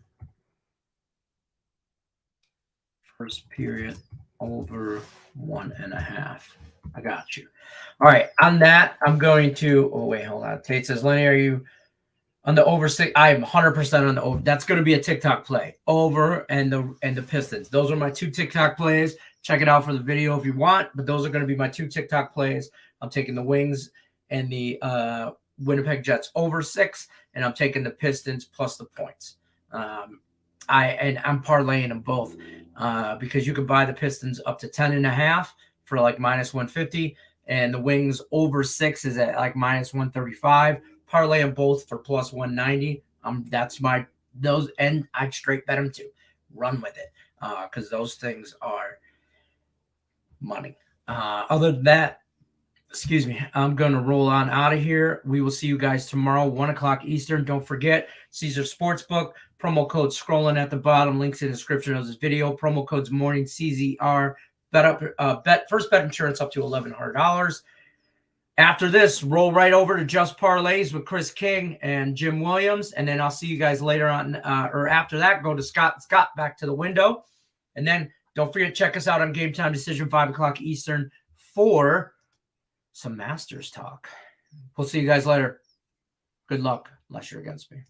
First period over 1.5. I got you. All right. On that, I'm going to. Oh wait, hold on. Tate says, Lenny, are you on the over 6? I am 100% on the over. That's going to be a TikTok play. Over and the Pistons. Those are my 2 TikTok plays. Check it out for the video if you want. But those are going to be my 2 TikTok plays. I'm taking the Wings and the Winnipeg Jets over 6, and I'm taking the Pistons plus the points. I'm parlaying them both because you can buy the Pistons up to 10.5 for like -150, and the Wings over 6 is at like -135. Parlay them both for +190. That's those, and I'd straight bet them too. Run with it because those things are money. Other than that, excuse me, I'm going to roll on out of here. We will see you guys tomorrow, 1 o'clock Eastern. Don't forget, Caesar Sportsbook, promo code scrolling at the bottom, links in the description of this video. Promo codes morning, CZR, first bet insurance up to $1,100. After this, roll right over to Just Parlays with Chris King and Jim Williams. And then I'll see you guys later on, or after that, go to Scott back to the window. And then don't forget, check us out on Game Time Decision, 5 o'clock Eastern for some Masters talk. We'll see you guys later. Good luck, unless you're against me.